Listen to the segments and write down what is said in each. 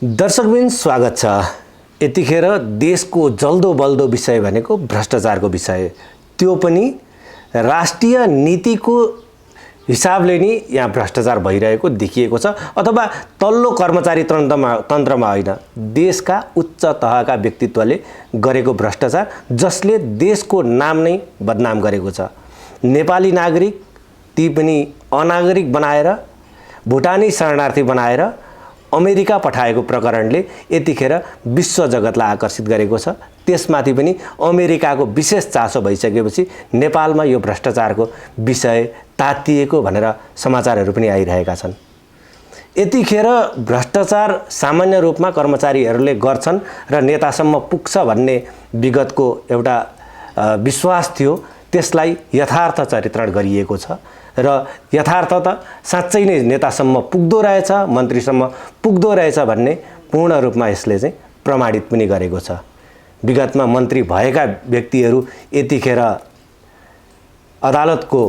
दर्शकबिन स्वागत छ। यतिखेर देशको जल्दो बल्दो विषय भनेको भ्रष्टाचारको विषय, त्यो पनि राष्ट्रिय नीतिको हिसाबले नि यहाँ भ्रष्टाचार भइरहेको देखिएको छ। अथवा तल्लो कर्मचारी तन्त्रमा होइन, देशका उच्च तहका व्यक्तित्वले गरेको भ्रष्टाचार जसले देशको नाम नै बदनाम गरेको छ। नेपाली नागरिक ती पनि अनागरिक बनाएर, भुटानी शरणार्थी बनाएर अमेरिका पठाएको प्रकरणले यतिखेर विश्व जगतलाई आकर्षित गरेको छ। त्यसमाथि पनि अमेरिकाको विशेष चासो भइसकेपछि नेपालमा यो भ्रष्टाचारको विषय तातिएको भनेर समाचारहरू पनि आइरहेका छन्। यतिखेर भ्रष्टाचार सामान्य रूपमा कर्मचारीहरूले गर्छन् र नेतासम्म पुग्छ भन्ने विगतको एउटा विश्वास थियो, त्यसलाई यथार्थ चरित्रण गरिएको छ र यथार्थ त साँच्चै नै नेतासम्म पुग्दो रहेछ, मन्त्रीसम्म पुग्दो रहेछ भन्ने पूर्ण रूपमा यसले चाहिँ प्रमाणित पनि गरेको छ। विगतमा मन्त्री भएका व्यक्तिहरू यतिखेर अदालतको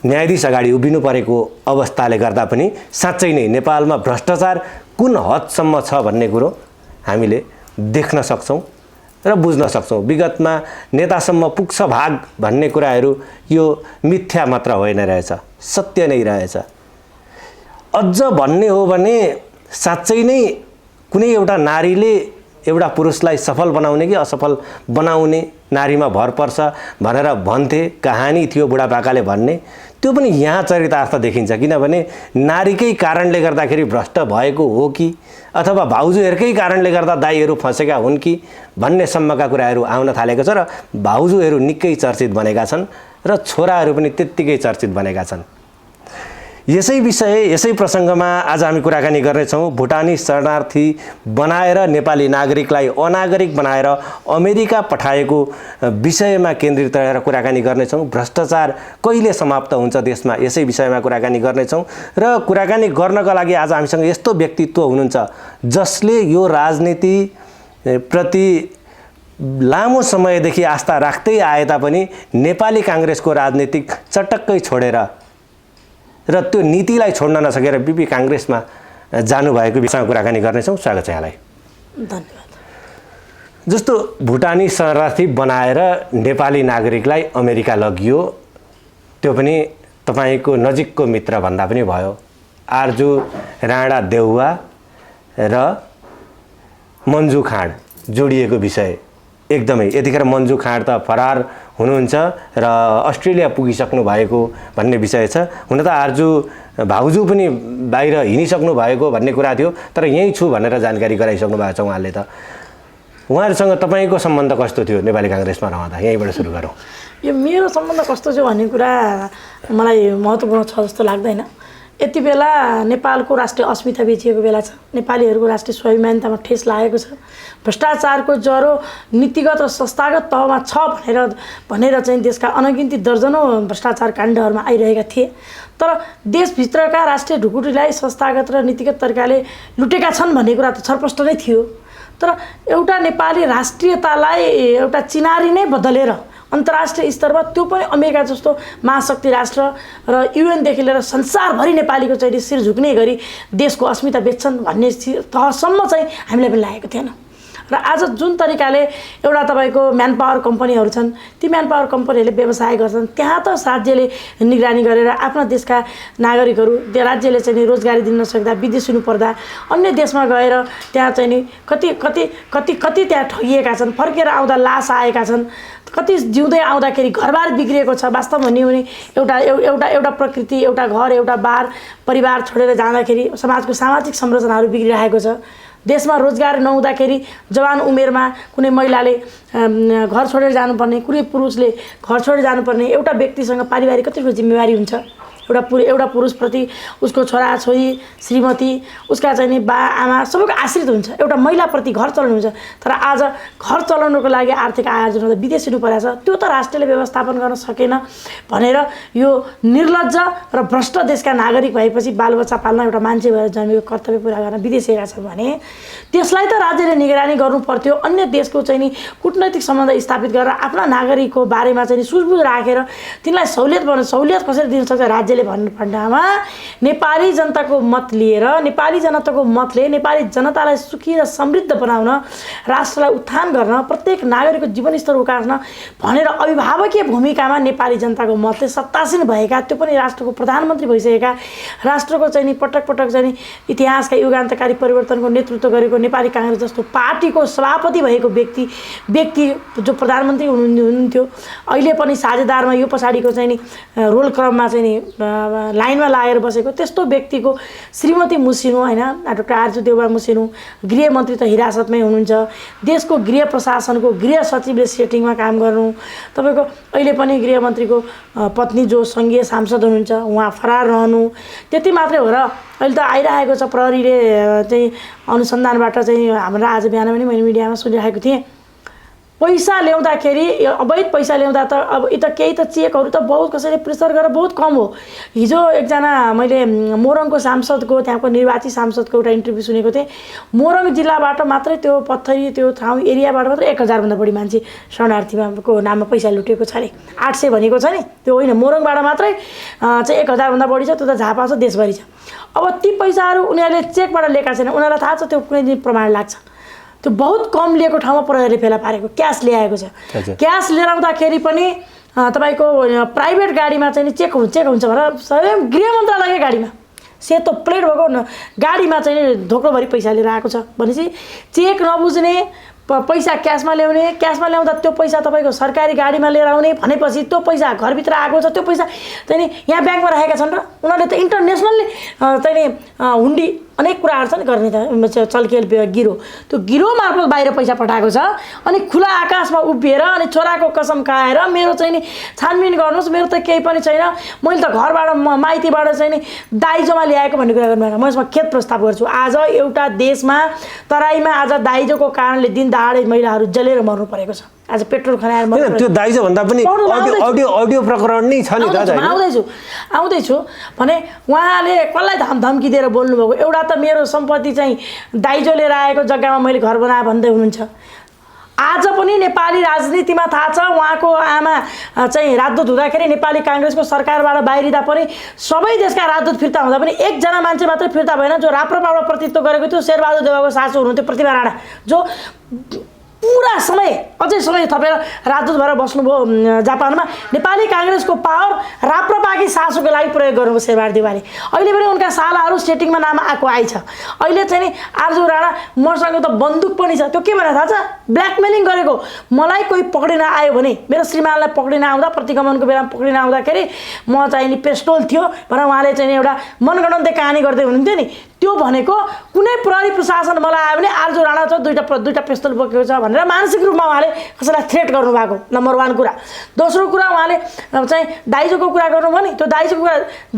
न्यायाधीश अगाडि उभिनु परेको अवस्थाले गर्दा पनि साँच्चै नै नेपालमा भ्रष्टाचार कुन हदसम्म छ भन्ने कुरो हामीले देख्न सक्छौँ र बुझ्न सक्छौँ। विगतमा नेतासम्म पुग्छ भाग भन्ने कुराहरू यो मिथ्या मात्र होइन रहेछ, सत्य नै रहेछ। अझ भन्ने हो भने साँच्चै नै कुनै एउटा नारीले एउटा पुरुषलाई सफल बनाउने कि असफल बनाउने नारीमा भर पर्छ भनेर भन्थे, कहानी थियो बुढापाकाले भन्ने, त्यो पनि यहाँ चरितार्थ देखिन्छ। किनभने नारीकै कारणले गर्दाखेरि भ्रष्ट भएको हो कि अथवा भाउजूहरूकै कारणले गर्दा दाइहरू फँसेका हुन् कि भन्ने सम्मका कुराहरू आउन थालेको छ र भाउजूहरू निकै चर्चित बनेका छन् र छोराहरू पनि त्यत्तिकै चर्चित बनेका छन्। यसै प्रसङ्गमा आज हामी कुराकानी गर्नेछौँ। भुटानी शरणार्थी बनाएर नेपाली नागरिकलाई अनागरिक बनाएर अमेरिका पठाएको विषयमा केन्द्रित रहेर कुराकानी गर्नेछौँ। भ्रष्टाचार कहिले समाप्त हुन्छ देशमा, यसै विषयमा कुराकानी गर्नेछौँ। र कुराकानी गर्नका लागि आज हामीसँग यस्तो व्यक्तित्व हुनुहुन्छ जसले यो राजनीति प्रति लामो समयदेखि आस्था राख्दै आए तापनि नेपाली काङ्ग्रेसको राजनीतिक चटक्कै छोडेर र त्यो नीतिलाई छोड्न नसकेर बिपी काङ्ग्रेसमा जानुभएको विषयमा कुराकानी गर्नेछौँ। स्वागत छ यहाँलाई। धन्यवाद। जस्तो भुटानी शरणार्थी बनाएर नेपाली नागरिकलाई अमेरिका लगियो, त्यो पनि तपाईँको नजिकको मित्र भन्दा पनि भयो। आर्जु राणा देउवा र मन्जु खाँड जोडिएको विषय एकदमै, यतिखेर मन्जु खाँड त फरार हुनुहुन्छ र अस्ट्रेलिया पुगिसक्नु भएको भन्ने विषय छ। हुन त आर्जु भाउजू पनि बाहिर हिँडिसक्नु भएको भन्ने कुरा थियो, तर यहीँ छु भनेर जानकारी गराइसक्नु भएको छ उहाँले। त उहाँहरूसँग तपाईँको सम्बन्ध कस्तो थियो नेपाली काङ्ग्रेसमा रहँदा? यहीँबाट सुरु गरौँ। यो मेरो सम्बन्ध कस्तो थियो भन्ने कुरा मलाई महत्त्वपूर्ण छ जस्तो लाग्दैन। यति बेला नेपालको राष्ट्रिय अस्मिता बेचिएको बेला छ, नेपालीहरूको राष्ट्रिय स्वाभिमानितामा ठेस लागेको छ, भ्रष्टाचारको ज्वरो नीतिगत र संस्थागत तहमा छ भनेर चाहिँ देशका अनगिन्ती दर्जनौँ भ्रष्टाचार काण्डहरूमा आइरहेका थिए। तर देशभित्रका राष्ट्रिय ढुकुटीलाई संस्थागत र नीतिगत तरिकाले लुटेका छन् भन्ने कुरा त छरपष्ट नै थियो। तर एउटा नेपाली राष्ट्रियतालाई एउटा चिनारी नै बदलेर अन्तर्राष्ट्रिय स्तरमा, त्यो पनि अमेरिका जस्तो महाशक्ति राष्ट्र र युएनदेखि लिएर संसारभरि नेपालीको चाहिँ शिर झुक्ने गरी देशको अस्मिता बेच्छन् भन्ने तहसम्म चाहिँ हामीलाई पनि लागेको थिएन। र आज जुन तरिकाले एउटा तपाईँको म्यान पावर कम्पनीहरू छन्, ती म्यान पावर कम्पनीहरूले व्यवसाय गर्छन्, त्यहाँ त राज्यले निगरानी गरेर आफ्ना देशका नागरिकहरू राज्यले चाहिँ नि रोजगारी दिन नसक्दा, विदेश हुनुपर्दा अन्य देशमा गएर त्यहाँ चाहिँ नि कति त्यहाँ ठगिएका छन्, फर्केर आउँदा लास आएका छन्, कति जिउँदै आउँदाखेरि घरबार बिग्रिएको छ। वास्तवमा भन्यो भने एउटा प्रकृति, एउटा घर, एउटा बार परिवार छोडेर जाँदाखेरि समाजको सामाजिक संरचनाहरू बिग्रिरहेको छ। देशमा रोजगार नहुँदाखेरि जवान उमेरमा कुनै महिलाले घर छोडेर जानुपर्ने, कुनै पुरुषले घर छोडेर जानुपर्ने, एउटा व्यक्तिसँग पारिवारिक कति ठुलो जिम्मेवारी हुन्छ। एउटा पुरुषप्रति उसको छोराछोरी, श्रीमती, उसका चाहिँ नि बा आमा सबैको आश्रित हुन्छ। एउटा महिलाप्रति घर चलाउनु हुन्छ। तर आज घर चलाउनुको लागि आर्थिक आयोजना त विदेश हिँड्नु परेको छ, त्यो त राष्ट्रले व्यवस्थापन गर्न सकेन भनेर यो निर्लज्ज र भ्रष्ट देशका नागरिक भएपछि बालबच्चा पाल्न एउटा मान्छे भएर जन्मेको कर्तव्य पुरा गर्न विदेश गएका छन् भने त्यसलाई त राज्यले निगरानी गर्नु पर्थ्यो। अन्य देशको चाहिँ नि कूटनैतिक सम्बन्ध स्थापित गरेर आफ्ना नागरिकको बारेमा चाहिँ सुझबुझ राखेर तिनलाई सहुलियत कसरी दिन सक्छ राज्यले अहिले भन्नुपर्दामा नेपाली जनताको मत लिएर नेपाली जनताको मतले नेपाली जनतालाई सुखी र समृद्ध बनाउन राष्ट्रलाई उत्थान गर्न प्रत्येक नागरिकको जीवनस्तर उकास्न भनेर अभिभावकीय भूमिकामा नेपाली जनताको मतले सत्तासीन भएका त्यो पनि राष्ट्रको प्रधानमन्त्री भइसकेका राष्ट्रको चाहिँ नि पटक पटक चाहिँ नि इतिहासका युगान्तकारी परिवर्तनको नेतृत्व गरेको नेपाली काङ्ग्रेस जस्तो पार्टीको सभापति भएको व्यक्ति जो प्रधानमन्त्री हुनुहुन्थ्यो अहिले पनि साझेदारमा यो पछाडिको चाहिँ नि रोल क्रममा चाहिँ नि लाइनमा लागेर बसेको त्यस्तो व्यक्तिको श्रीमती मुसिनु होइन डाक्टर आर्जु देउवा मुसिनु गृहमन्त्री त हिरासतमै हुनुहुन्छ देशको गृह प्रशासनको गृह सचिवले सेटिङमा काम गर्नु तपाईँको अहिले पनि गृहमन्त्रीको पत्नी जो सङ्घीय सांसद हुनुहुन्छ उहाँ फरार रहनु त्यति मात्रै हो र अहिले त आइरहेको छ प्रहरीले चाहिँ अनुसन्धानबाट चाहिँ हाम्रो आज बिहान पनि मैले मिडियामा सुनिरहेको थिएँ पैसा ल्याउँदाखेरि अवैध पैसा ल्याउँदा त अब त केही त चेकहरू त बहुत कसैले प्रेसर गरेर बहुत कम हो हिजो एकजना मैले मोरङको सांसदको त्यहाँको निर्वाचित सांसदको एउटा इन्टरभ्यू सुनेको थिएँ मोरङ जिल्लाबाट मात्रै त्यो पत्थरी त्यो ठाउँ एरियाबाट मात्रै 1000 भन्दा बढी मान्छे शरणार्थीको नाममा पैसा लुटेको छ अरे 800 भनेको छ नि त्यो होइन मोरङबाट मात्रै चाहिँ 1000 भन्दा बढी छ त्यो त झापा छ देशभरि छ अब ती पैसाहरू उनीहरूले चेकबाट लिएका छैन उनीहरूलाई थाहा छ त्यो कुनै दिन प्रमाण लाग्छ त्यो बहुत कम लिएको ठाउँमा प्रहरीले फेला पारेको क्यास ल्याएको छ क्यास लिएर आउँदाखेरि पनि तपाईँको प्राइभेट गाडीमा चाहिँ चेक हुन्छ भनेर स्वयं गृह मन्त्रालयकै गाडीमा सेतो प्लेट भएको गाडीमा चाहिँ धोक्रोभरि पैसा लिएर आएको छ भनेपछि चेक नबुझ्ने पैसा क्यासमा ल्याउँदा त्यो पैसा तपाईँको सरकारी गाडीमा लिएर आउने भनेपछि त्यो पैसा घरभित्र आएको छ त्यो पैसा चाहिँ यहाँ ब्याङ्कमा राखेका छन् र उनीहरूले त इन्टरनेसनल्ली चाहिँ हुन्डी अनेक कुराहरू छ नि गर्ने त चल्केल गिरो त्यो गिरो मार्फत बाहिर पैसा पठाएको छ अनि खुला आकाशमा उभिएर अनि छोराको कसम खाएर मेरो चाहिँ नि छानबिन गर्नुहोस् मेरो त केही पनि छैन मैले त घरबाट माइतीबाट चाहिँ नि दाइजोमा ल्याएको भन्ने कुरा गर्नु म यसमा खेद प्रस्ताव गर्छु आज एउटा देशमा तराईमा आज दाइजोको कारणले दिन दहाडे महिलाहरू जलेर मर्नु परेको छ आज पेट्रोल खनाएर मर्नु त्यो दाइजो भन्दा पनि अडियो प्रकरण नै छ नि दादा आउँदैछु भने उहाँले कसलाई धम्की दिएर बोल्नुभएको एउटा त मेरो सम्पत्ति चाहिँ दाइजो लिएर आएको जग्गामा मैले घर बनाएँ भन्दै हुनुहुन्छ आज पनि नेपाली राजनीतिमा थाहा छ उहाँको आमा चाहिँ राजदूत हुँदाखेरि नेपाली काङ्ग्रेसको सरकारबाट बाहिरिँदा पनि सबै देशका राजदूत फिर्ता हुँदा पनि एकजना मान्छे मात्रै फिर्ता भएन जो राप्रपाबाट प्रतिनिधित्व गरेको थियो शेरबहादुर देउवाको सासू हुनुहुन्थ्यो प्रतिभा राणा जो पुरा समय अझै समय थपेर राजदूत भएर बस्नुभयो जापानमा नेपाली काङ्ग्रेसको पावर राप्रपाकी सासूको लागि प्रयोग गर्नुभयो शेरबहादुर देउवाले अहिले पनि उनका सालाहरू सेटिङमा नाम आएको आइछ अहिले चाहिँ नि आर्जु राणा मसँग त बन्दुक पनि छ त्यो के भनेर थाहा छ ब्ल्याकमेलिङ गरेको मलाई कोही पक्रिन आयो भने मेरो श्रीमानलाई पक्रिन आउँदा प्रतिगमनको बेलामा पक्रिन आउँदाखेरि म चाहिँ नि पेस्टोल थियो भनेर उहाँले चाहिँ एउटा मनगणन्ते कहानी गर्दै हुनुहुन्थ्यो नि त्यो भनेको कुनै प्रहरी प्रशासन मलाई आयो भने आर्जु राणा छ दुईटा पिस्तोल बोकेको छ भनेर मानसिक रूपमा उहाँले कसैलाई थ्रेट गर्नुभएको नम्बर 1 कुरा दोस्रो कुरा उहाँले चाहिँ दाइजोको कुरा गर्नुभयो नि त्यो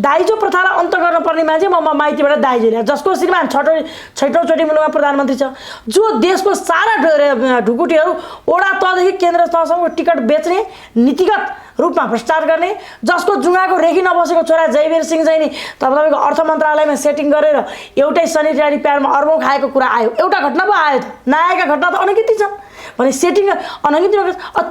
दाइजो प्रथालाई अन्त गर्नुपर्ने मान्छे म माइतीबाट दाइजो ल्याए जसको श्रीमान छैटौँचोटि मुलुकमा प्रधानमन्त्री छ जो देशको सारा ढुकुटीहरू ओडा तहदेखि केन्द्र तहसम्म टिकट बेच्ने नीतिगत रूपमा भ्रष्टाचार गर्ने जसको जुङ्गाको रेखी नबसेको छोरा जयवीर सिंह चाहिँ नि तपाईँको अर्थ मन्त्रालयमा सेटिङ गरेर एउटै सनिटरी प्याडमा अर्बौँ खाएको कुरा आयो एउटा घटना पो आयो त नआएका घटना त अनगिन्ती छन् भने सेटिङ अनगिन्ती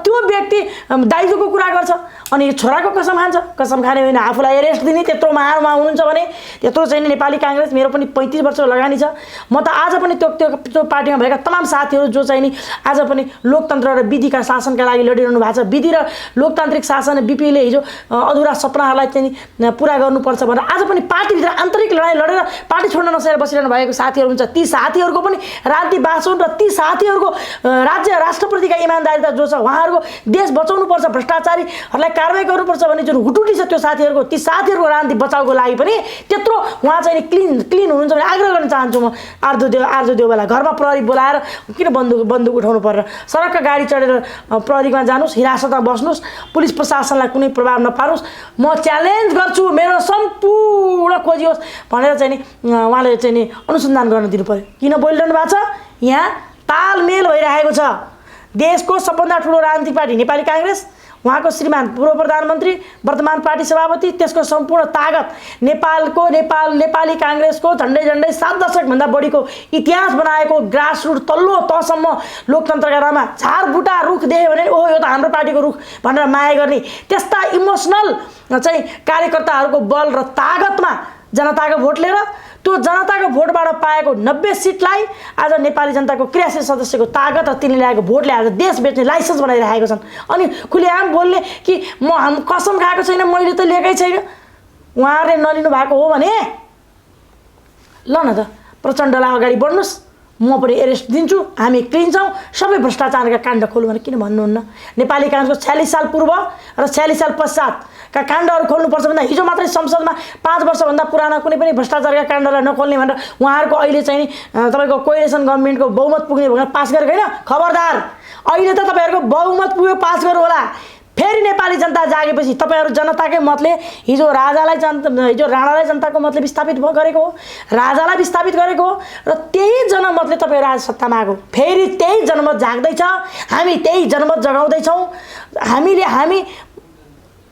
त्यो व्यक्ति दाइजोको कुरा गर्छ अनि छोराको कसम खान्छ कसम खाने होइन आफूलाई एरेस्ट दिने त्यत्रो महारमा हुनुहुन्छ भने त्यत्रो चाहिँ नेपाली काङ्ग्रेस मेरो पनि 35 वर्ष लगानी छ म त आज पनि त्यो पार्टीमा भएका तमाम साथीहरू जो चाहिँ नि आज पनि लोकतन्त्र र विधिका शासनका लागि लडिरहनु भएको छ विधि र लोकतान्त्रिक शासन बिपीले हिजो अधुरा सपनाहरूलाई चाहिँ पुरा गर्नुपर्छ भनेर आज पनि पार्टीभित्र आन्तरिक लडाइँ लडेर पार्टी छोड्न नसकेर बसिरहनु भएको साथीहरू हुन्छ ती साथीहरूको पनि राजनीति बाँचुन् र ती साथीहरूको राज्य राष्ट्रप्रतिका इमान्दारिता जो छ उहाँहरूको देश बचाउनुपर्छ भ्रष्टाचारीहरूलाई कारवाही गर्नुपर्छ भन्ने जुन हुटुटी छ त्यो साथीहरूको ती साथीहरूको राजनीति बचाउको लागि पनि त्यत्रो उहाँ चाहिँ क्लिन हुनुहुन्छ भने आग्रह गर्न चाहन्छु म आर्जु देउवालाई घरमा प्रहरी बोलाएर किन बन्दुक उठाउनु पर्छ सडकका गाडी चढेर प्रहरीमा जानुहोस् हिरासतमा बस्नुहोस् पुलिस प्रशासनलाई कुनै प्रभाव नपारोस् म च्यालेन्ज गर्छु मेरो सम्पूर्ण खोजियोस् भनेर चाहिँ नि उहाँले चाहिँ नि अनुसन्धान गर्न दिनु पर्यो किन बोलिरहनु भएको छ यहाँ तालमेल भइरहेको छ देशको सबभन्दा ठुलो राजनीतिक पार्टी नेपाली काङ्ग्रेस उहाँको श्रीमान पूर्व प्रधानमन्त्री वर्तमान पार्टी सभापति त्यसको सम्पूर्ण तागत नेपाली काङ्ग्रेसको झन्डै 7 दशकभन्दा बढीको इतिहास बनाएको ग्रासरुट तल्लो तहसम्म लोकतन्त्रका नाममा झारबुटा रुख देख्यो भने ओहो यो त हाम्रो पार्टीको रुख भनेर माया गर्ने त्यस्ता इमोसनल चाहिँ कार्यकर्ताहरूको बल र तागतमा जनताको भोट लिएर त्यो जनताको भोटबाट पाएको 90 सिटलाई आज नेपाली जनताको क्रियाशील सदस्यको तागत र तिनले ल्याएको भोटले आज देश बेच्ने लाइसेन्स बनाइरहेको छन्। अनि खुलेआम बोल्ने कि म कसम खाएको छैन, मैले त लिएकै छैन, उहाँहरूले नलिनु भएको हो भने ल न त प्रचण्डलाई अगाडि बढ्नुहोस्, म पनि एरेस्ट दिन्छु, हामी क्लिन छौँ, सबै भ्रष्टाचारका काण्ड खोल्नु भने किन भन्नुहुन्न? नेपाली काङ्ग्रेसको 46 साल पूर्व र 46 साल पश्चातका काण्डहरू खोल्नुपर्छ भन्दा हिजो मात्रै संसदमा 5 वर्षभन्दा पुराना कुनै पनि भ्रष्टाचारका काण्डलाई नखोल्ने भनेर उहाँहरूको अहिले चाहिँ तपाईँको कोएलिसन गभर्मेन्टको बहुमत पुग्ने भनेर पास गरेको होइन? खबरदार, अहिले त तपाईँहरूको बहुमत पुग्यो, पास गर्नु होला। फेरि नेपाली जनता जागेपछि तपाईँहरू जनताकै मतले हिजो राणालाई जनताको मतले विस्थापित गरेको हो, राजालाई विस्थापित गरेको हो र त्यही जनमतले तपाईँहरू आज सत्तामा आएको। फेरि त्यही जनमत जाग्दैछ, हामी त्यही जनमत जगाउँदैछौँ। हामी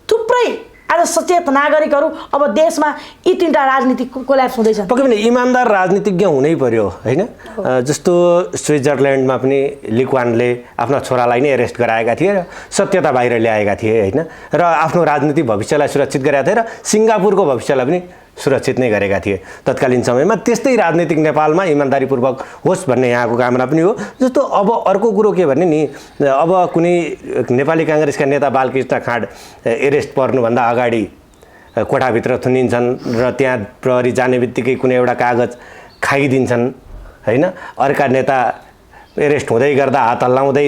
थुप्रै आज सचेत नागरिकहरू अब देशमा यी 3टा राजनीतिक कोल्याप्स हुँदैछन्। पक्कै पनि इमान्दार राजनीतिज्ञ हुनै पर्यो होइन? जस्तो स्विजरल्यान्डमा पनि लिक्वानले आफ्ना छोरालाई नै एरेस्ट गराएका थिए र सत्यता बाहिर ल्याएका थिए होइन, र आफ्नो राजनीतिक भविष्यलाई सुरक्षित गरेका थिए र सिङ्गापुरको भविष्यलाई पनि सुरक्षित नै गरेका थिए तत्कालीन समयमा। त्यस्तै राजनीतिक नेपालमा इमान्दारीपूर्वक होस् भन्ने यहाँको कामना पनि हो। जस्तो अब अर्को कुरो के भने नि, अब कुनै नेपाली काङ्ग्रेसका नेता बालकृष्ण खाँड एरेस्ट पर्नुभन्दा अगाडि कोठाभित्र थुनिन्छन् र त्यहाँ प्रहरी जाने बित्तिकै कुनै एउटा कागज खाइदिन्छन् होइन। अर्का नेता एरेस्ट हुँदै गर्दा हात हल्लाउँदै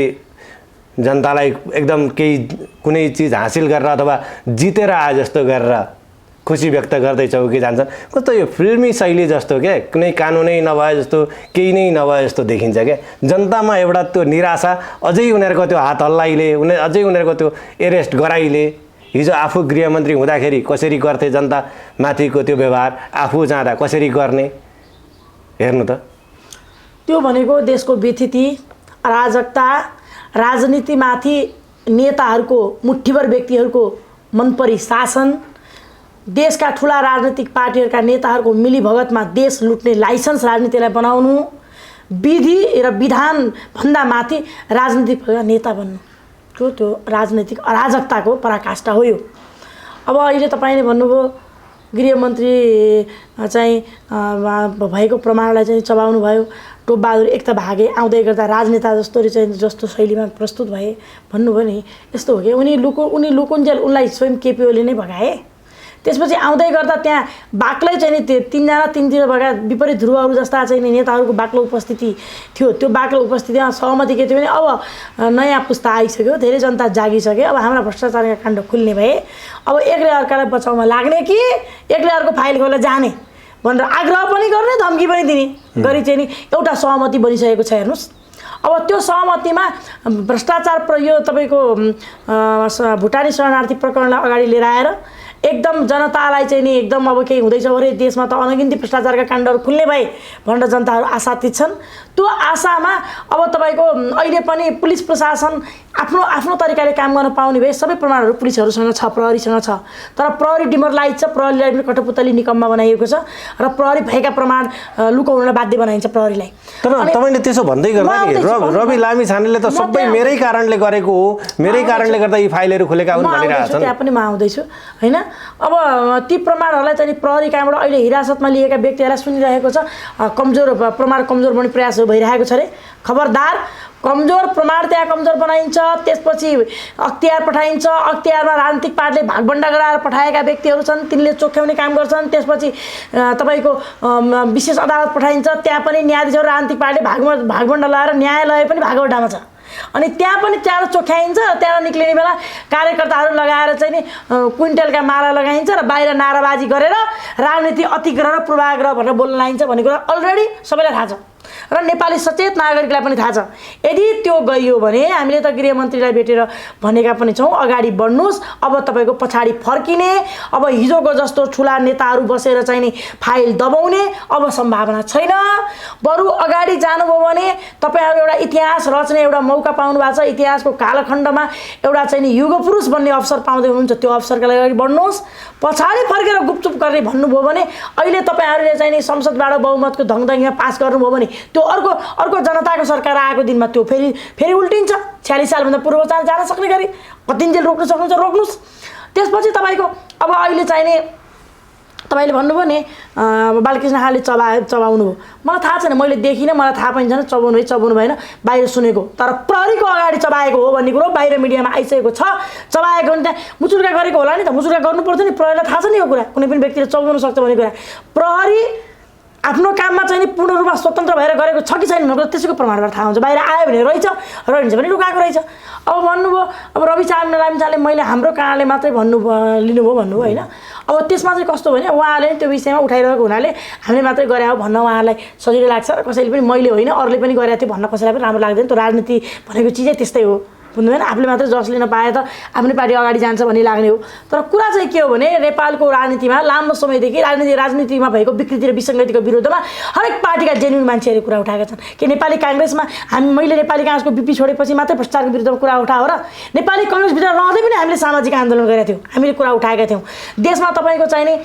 जनतालाई एकदम केही कुनै चिज हासिल गरेर अथवा जितेर आए जस्तो गरेर खुसी व्यक्त गर्दैछौँ कि जान्छन्। कस्तो यो फिल्मी शैली जस्तो क्या, कुनै कानुनै नभए जस्तो, केही नै नभए जस्तो देखिन्छ क्या। जनतामा एउटा त्यो निराशा, अझै उनीहरूको त्यो हात हल्लाइले, अझै उनीहरूको त्यो एरेस्ट गराइले, हिजो आफू गृहमन्त्री हुँदाखेरि कसरी गर्थे जनता माथिको त्यो व्यवहार, आफू जाँदा कसरी गर्ने, हेर्नु त। त्यो भनेको देशको व्यथिति, अराजकता, राजनीतिमाथि नेताहरूको मुठ्ठीभर व्यक्तिहरूको मनपरी शासन, देशका ठुला राजनीतिक पार्टीहरूका नेताहरूको मिलीभगतमा देश लुट्ने लाइसेन्स राजनीतिलाई बनाउनु, विधि र विधानभन्दा माथि राजनीतिक नेता बन्नु, त्यो राजनीतिक अराजकताको पराकाष्ठा हो यो। अब अहिले तपाईँले भन्नुभयो गृहमन्त्री चाहिँ भएको प्रमाणलाई चाहिँ चबाउनु भयो, टोपबहादुर एक त भागे, आउँदै गर्दा राजनेता जस्तो शैलीमा प्रस्तुत भए भन्नुभयो नि। यस्तो हो कि उनी लुकुन्जेल उनलाई स्वयं केपी ओलीले नै भगाए। त्यसपछि आउँदै गर्दा त्यहाँ बाक्लै चाहिँ नि 3जना भएका विपरीत ध्रुवहरू जस्ता चाहिँ नेताहरूको बाक्लो उपस्थिति थियो। त्यो बाक्लो उपस्थितिमा सहमति के थियो भने अब नयाँ पुस्ता आइसक्यो, धेरै जनता जागिसक्यो, अब हाम्रा भ्रष्टाचारका काण्ड खुल्ने भए, अब एकले अर्कालाई बचाउन लाग्ने कि एकले अर्को फाइल खोलेर जाने भनेर आग्रह पनि गर्ने, धम्की पनि दिने गरी चाहिँ नि एउटा सहमति बनिसकेको छ। हेर्नुहोस्, अब त्यो सहमतिमा भ्रष्टाचार यो तपाईँको भुटानी शरणार्थी प्रकरणलाई अगाडि लिएर आएर एकदम जनतालाई चाहिँ नि एकदम अब केही हुँदैछ अरे देशमा त अनगिन्ती भ्रष्टाचारका काण्डहरू खुल्ने भए भनेर जनताहरू आशातीत छन्। त्यो आशामा अब तपाईँको अहिले पनि पुलिस प्रशासन आफ्नो तरिकाले काम गर्न पाउने भए सबै प्रमाणहरू पुलिसहरूसँग छ, प्रहरीसँग छ, तर प्रहरी डिमोरलाइज छ, प्रहरीलाई पनि कठपुतली निकममा बनाइएको छ र प्रहरी भएका प्रमाण लुकाउनलाई बाध्य बनाइन्छ प्रहरीलाई। तर तपाईँले त्यसो भन्दै गर्दा नि रवि लामिछानेले त सबै मेरै कारणले गरेको हो, मेरै कारणले गर्दा यी फाइलहरू खुलेका हुन् भनिरहेका छन्। त्यहाँ पनि म आउँदैछु होइन। अब ती प्रमाणहरूलाई चाहिँ प्रहरी कहाँबाट अहिले हिरासतमा लिएका व्यक्तिहरूलाई सुनिरहेको छ, प्रमाण कमजोर बन्ने प्रयासहरू भइरहेको छ अरे। खबरदार, कमजोर प्रमाण त्यहाँ कमजोर बनाइन्छ, त्यसपछि अख्तियार पठाइन्छ, अख्तियारमा राजनीतिक पार्टीले भागबन्डा गराएर पठाएका व्यक्तिहरू छन्, तिनले चोख्याउने काम गर्छन्। त्यसपछि तपाईँको विशेष अदालत पठाइन्छ, त्यहाँ पनि न्यायाधीशहरू राजनीतिक पार्टीले भागबन्डा लगाएर न्यायालय पनि भागवटामा छ। अनि त्यहाँ पनि त्यहाँ चोख्याइन्छ, त्यहाँ निक्लिने बेला कार्यकर्ताहरू लगाएर चाहिँ नि क्विन्टलका माला लगाइन्छ र बाहिर नाराबाजी गरेर राजनीति अतिग्रह र पूर्वाग्रह भनेर बोल्न लाइन्छ भन्ने कुरा अलरेडी सबैलाई थाहा छ। र नेपाली सचेत नागरिकलाई पनि थाहा छ यदि त्यो गइयो भने हामीले त गृहमन्त्रीलाई भेटेर भनेका पनि छौँ अगाडि बढ्नुहोस् अब तपाईँको पछाडि फर्किने अब हिजोको जस्तो ठुला नेताहरू बसेर चाहिँ नि फाइल दबाउने अब सम्भावना छैन बरु अगाडि जानुभयो भने तपाईँहरू एउटा इतिहास रच्ने एउटा मौका पाउनु भएको छ इतिहासको कालखण्डमा एउटा चाहिँ नि युग पुरुष बन्ने अवसर पाउँदै हुनुहुन्छ त्यो अवसरका लागि अगाडि बढ्नुहोस् पछाडि फर्केर गुपचुप गर्ने भन्नुभयो भने अहिले तपाईँहरूले चाहिँ नि संसदबाट बहुमतको धङधङीमा पास गर्नुभयो भने त्यो अर्को जनताको सरकार आएको दिनमा त्यो फेरि उल्टिन्छ 46 सालभन्दा पूर्व जान सक्ने गरी कतिन्जेल रोक्न सक्नुहुन्छ रोक्नुहोस् त्यसपछि तपाईँको अब अहिले चाहिने तपाईँले भन्नुभयो नि बालकृष्ण खाँडले चबाउनु हो मलाई थाहा छैन मैले देखिनँ मलाई थाहा पनि छैन चबाउनु भएन बाहिर सुनेको तर प्रहरीको अगाडि चबाएको हो भन्ने कुरो बाहिर मिडियामा आइसकेको छ चबाएको भने त्यहाँ मुचुर्का गरेको होला नि त मुचुर्का गर्नु पर्छ नि प्रहरीलाई थाहा छ नि यो कुरा कुनै पनि व्यक्तिले चबाउन सक्छ भन्ने कुरा प्रहरी आफ्नो काममा चाहिँ पूर्ण रूपमा स्वतन्त्र भएर गरेको छ कि छैन भनेको त्यसैको प्रमाणबाट थाहा हुन्छ बाहिर आयो भने रहन्छ भने लुकाएको रहेछ अब भन्नुभयो अब रवि लामिछाने मैले हाम्रो कारणले मात्रै लिनुभयो भन्नुभयो होइन अब त्यसमा चाहिँ कस्तो भने उहाँले त्यो विषयमा उठाइरहेको हुनाले हामीले मात्रै गरे हो भन्न उहाँलाई सजिलो लाग्छ र कसैले पनि मैले होइन अरूले पनि गरेको थियो भन्न कसैलाई पनि राम्रो लाग्दैन त्यो राजनीति भनेको चिजै त्यस्तै हो बुझ्नुभएन आफूले मात्रै जसले नपाए त आफ्नै पार्टी अगाडि जान्छ भन्ने लाग्ने हो तर कुरा चाहिँ के हो भने नेपालको राजनीतिमा लामो समयदेखि राजनीतिमा भएको विकृति र विसङ्गतिको विरुद्धमा हरेक पार्टीका जेन्युन मान्छेहरूले कुरा उठाएका छन् कि नेपाली काङ्ग्रेसमा मैले नेपाली काङ्ग्रेसको बिपी छोडेपछि मात्रै भ्रष्टाचारको विरुद्धमा कुरा उठायो र नेपाली काङ्ग्रेसभित्र रहँदै पनि हामीले सामाजिक आन्दोलन गरेका थियौँ हामीले कुरा उठाएका थियौँ देशमा तपाईँको चाहिने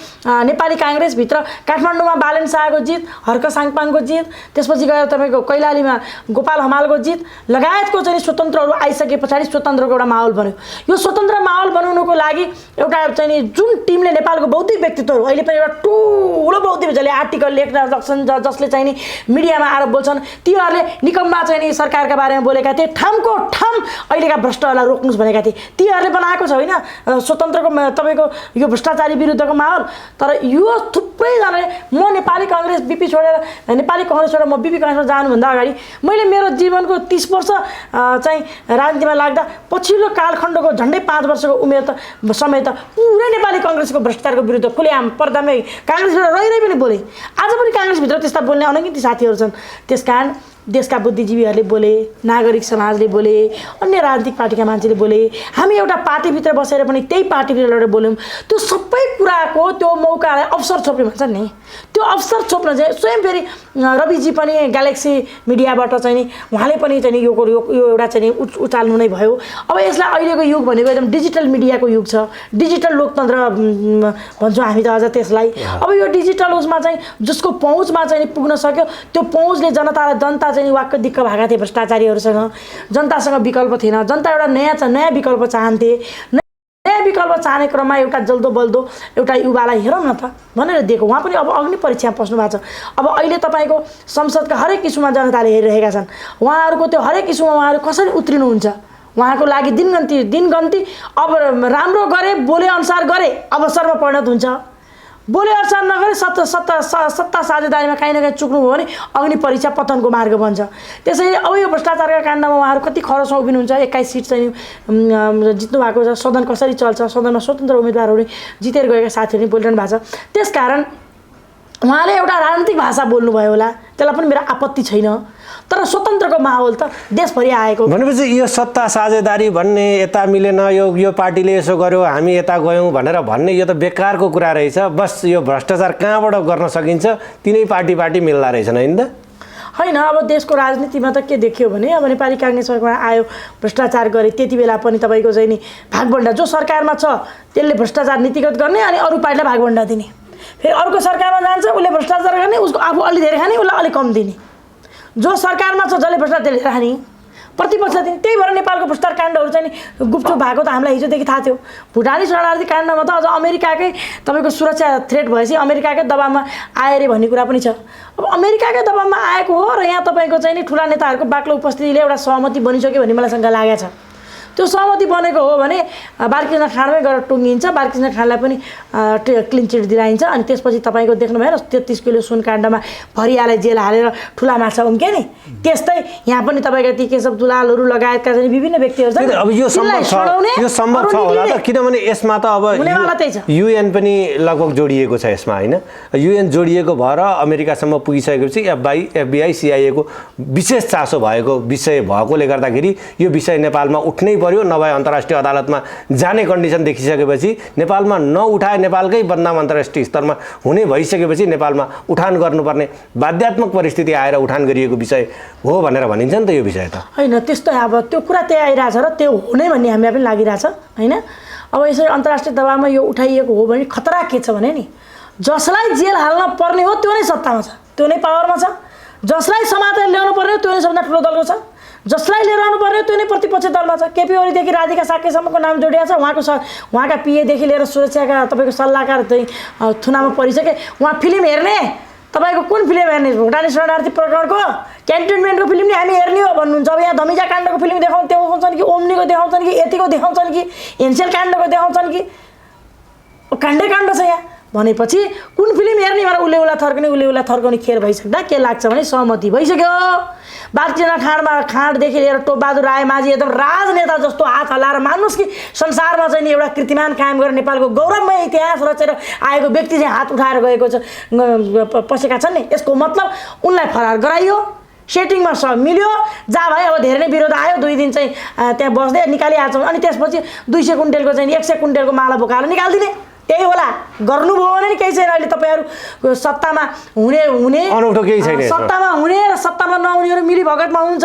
नेपाली काङ्ग्रेसभित्र काठमाडौँमा बालेन शाहको जित हर्क साङपाङको जित त्यसपछि गएर तपाईँको कैलालीमा गोपाल हमालको जित लगायतको चाहिँ स्वतन्त्रहरू आइसके पछाडि स्वतन्त्रको एउटा माहौल बन्यो यो स्वतन्त्र माहौल बनाउनको लागि एउटा चाहिँ जुन टिमले नेपालको बौद्धिक व्यक्तित्वहरू अहिले पनि एउटा ठुलो बौद्धिक जसले आर्टिकल लेख्न सक्छन् जसले चाहिँ नि मिडियामा आएर बोल्छन् तीहरूले निकममा चाहिँ नि सरकारका बारेमा बोलेका थिए ठामको ठाम अहिलेका भ्रष्टहरूलाई रोक्नुहोस् भनेका थिए तीहरूले बनाएको छ होइन स्वतन्त्रको तपाईँको यो भ्रष्टाचारी विरुद्धको माहौल तर यो थुप्रैजनाले म नेपाली काङ्ग्रेस बिपी छोडेर नेपाली काङ्ग्रेस छोडेर म बिपी काङ्ग्रेसमा जानुभन्दा अगाडि मैले मेरो जीवनको 30 वर्ष चाहिँ राजनीतिमा लाग्दा पछिल्लो कालखण्डको झन्डै 5 वर्षको उमेर त समय त पुरै नेपाली काङ्ग्रेसको भ्रष्टाचारको विरुद्ध खुलेआम पर्दामै काङ्ग्रेसभित्र रहिरहे पनि बोले आज पनि काङ्ग्रेसभित्र त्यस्ता बोल्ने अनगिन्ती साथीहरू छन् त्यसकारण देशका बुद्धिजीवीहरूले बोले नागरिक समाजले बोले अन्य राजनीतिक पार्टीका मान्छेले बोले हामी एउटा पार्टीभित्र बसेर पनि त्यही पार्टीभित्र लडेर बोल्यौँ त्यो सबै कुराको त्यो मौकालाई अवसर छोप्ने भन्छ नि त्यो अवसर छोप्न चाहिँ स्वयं फेरि रविजी पनि ग्यालेक्सी मिडियाबाट चाहिँ नि उहाँले पनि चाहिँ यो एउटा चाहिँ उचाल्नु नै भयो अब यसलाई अहिलेको युग भनेको एकदम डिजिटल मिडियाको युग छ डिजिटल लोकतन्त्र भन्छौँ हामी त अझ त्यसलाई अब यो डिजिटल उसमा चाहिँ जसको पहुँचमा चाहिँ पुग्न सक्यो त्यो पहुँचले जनता चाहिँ वाक्क दिक्क भएका थिए भ्रष्टाचारीहरूसँग जनतासँग विकल्प थिएन जनता एउटा नयाँ विकल्प चाहन्थे नयाँ विकल्प चाहने क्रममा एउटा जल्दो बल्दो एउटा युवालाई हेरौँ न त भनेर दिएको उहाँ पनि अब अग्नि परीक्षामा पस्नु भएको छ अब अहिले तपाईँको संसदका हरेक इस्युमा जनताले हेरिरहेका छन् उहाँहरूको त्यो हरेक इस्युमा उहाँहरू कसरी उत्रिनुहुन्छ उहाँको लागि दिनगन्ती अब राम्रो गरे बोले अनुसार गरे अवसरमा परिणत हुन्छ बोले अनुसार नगरे सत्ता साझेदारीमा काहीँ न काहीँ चुक्नुभयो भने अग्नि परीक्षा पतनको मार्ग बन्छ त्यसैले अब यो भ्रष्टाचारका काण्डमा उहाँहरू कति खरसमा उभिनुहुन्छ 21 सिट चाहिँ जित्नु भएको छ सदन कसरी चल्छ सदनमा स्वतन्त्र उम्मेदवारहरू जितेर गएका साथीहरू बोलिरहनु भएको छ त्यसकारण उहाँले एउटा राजनीतिक भाषा बोल्नुभयो होला त्यसलाई पनि मेरो आपत्ति छैन तर स्वतन्त्रको माहौल त देशभरि आएको भनेपछि यो सत्ता साझेदारी भन्ने यता मिलेन यो पार्टीले यसो गर्यो हामी यता गयौँ भनेर भन्ने यो त बेकारको कुरा रहेछ बस यो भ्रष्टाचार कहाँबाट गर्न सकिन्छ तिनै पार्टी मिल्दा रहेछन् हैन त होइन अब देशको राजनीतिमा त के देखियो भने अब नेपाली काङ्ग्रेस सरकार आयो भ्रष्टाचार गरे त्यति बेला पनि तपाईँको चाहिँ नि भागभण्डा जो सरकारमा छ त्यसले भ्रष्टाचार नीतिगत गर्ने अनि अरू पार्टीलाई भागभण्डा दिने फेरि अर्को सरकारमा जान्छ उसले भ्रष्टाचार गर्ने उसको आफू अलि धेरै खाने उसलाई अलिक कम दिने जो सरकारमा छ जसले भ्रष्टाचार धेरै खाने प्रतिपक्ष दिने त्यही भएर नेपालको भ्रष्टाचार काण्डहरू चाहिँ गुपचुप भएको त हामीलाई हिजोदेखि थाहा थियो भुटानी शरणार्थी काण्डमा त अझ अमेरिकाकै तपाईँको सुरक्षा थ्रेट भएपछि अमेरिकाकै दबावमा आयो अरे भन्ने कुरा पनि छ अब अमेरिकाकै दबावमा आएको हो र यहाँ तपाईँको चाहिँ नि ठुला नेताहरूको बाक्लो उपस्थितिले एउटा सहमति बनिसक्यो भन्ने मलाई शङ्का लागेको छ त्यो सहमति बनेको हो भने बालकृष्ण खाँडमै गएर टुङ्गिन्छ, बालकृष्ण खाँडलाई पनि क्लिन चिट दिलाइन्छ। अनि त्यसपछि तपाईँको देख्नु भएन 33 किलो सुनकाण्डमा भरियालाई जेल हालेर ठुला माछा उम्के नि, त्यस्तै यहाँ पनि तपाईँका ती केशव दुलालहरू लगायतका चाहिँ विभिन्न व्यक्तिहरू छन्। अब यो सम्भव छ होला त, किनभने यसमा त अब युएन पनि लगभग जोडिएको छ यसमा होइन। युएन जोडिएको भएर अमेरिकासम्म पुगिसकेपछि FBI CIA को विशेष चासो भएको विषय भएकोले गर्दाखेरि यो विषय नेपालमा उठ्नै पर्यो, नभए अन्तर्राष्ट्रिय अदालतमा जाने कन्डिसन देखिसकेपछि नेपालमा नउठाए नेपालकै बदनाम अन्तर्राष्ट्रिय स्तरमा हुने भइसकेपछि नेपालमा उठान गर्नुपर्ने बाध्यात्मक परिस्थिति आएर उठान गरिएको विषय हो भनेर भनिन्छ नि त। यो विषय त होइन त्यस्तो, अब त्यो कुरा त्यही आइरहेछ र त्यो हुने भन्ने हामीलाई पनि लागिरहेछ होइन। अब यसरी अन्तर्राष्ट्रिय दबावमा यो उठाइएको हो भने खतरा के छ भने नि, जसलाई जेल हाल्न पर्ने हो त्यो नै सत्तामा छ, त्यो नै पावरमा छ, जसलाई समातेर ल्याउनु पर्ने हो त्यो नै सबभन्दा ठुलो दलको छ, जसलाई लिएर आउनु पर्ने हो त्यो नै प्रतिपक्ष दलमा छ। केपी ओलीदेखि राधिका साक्यसम्मको नाम जोडिएको छ, उहाँका पिएदेखि लिएर सुरक्षाका तपाईँको सल्लाहकार चाहिँ थुनामा परिसके। उहाँ फिल्म हेर्ने, तपाईँको कुन फिल्म हेर्ने, भुटानी शरणार्थी प्रकरणको क्यान्टोनमेन्टको फिल्म नि हामी हेर्ने हो भन्नुहुन्छ। अब यहाँ धमिजा काण्डको फिल्म देखाउँछन् कि ओम्नीको देखाउँछन् कि यतिको देखाउँछन् कि एनसेल काण्डको देखाउँछन् कि काण्डै काण्ड छ यहाँ भनेपछि कुन फिल्म हेर्ने भनेर उसले थर्काउने खेल भइसक्दा के लाग्छ भने सहमति भइसक्यो। बालकृष्ण खाँडदेखि लिएर टोपबहादुर राय माझी एकदम राजनेता जस्तो हात हल्लाएर मान्नुहोस् कि संसारमा चाहिँ नि एउटा कीर्तिमान कायम गरेर नेपालको गौरवमय इतिहास रचेर आएको व्यक्ति चाहिँ हात उठाएर गएको छ पसेका छन् नि। यसको मतलब उनलाई फरार गराइयो, सेटिङमा सब मिल्यो, जहाँ भयो। अब धेरै नै विरोध आयो, 2 दिन चाहिँ त्यहाँ बस्दै निकालिहाल्छौँ। अनि त्यसपछि 200 कुन्टेलको चाहिँ 100 कुन्टेलको माला बोकाएर निकालिदिने, त्यही होला। गर्नुभयो भने नि केही छैन। अहिले तपाईँहरू सत्तामा हुने अनौठो केही छैन, सत्तामा हुने र सत्तामा नहुनेहरू मिली भगतमा हुन्छ।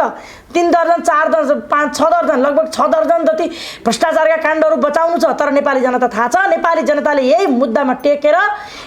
3 दर्जन 4 दर्जन 5 6 दर्जन लगभग 6 दर्जन जति भ्रष्टाचारका काण्डहरू बचाउनु छ। तर नेपाली जनता थाहा छ, नेपाली जनताले यही मुद्दामा टेकेर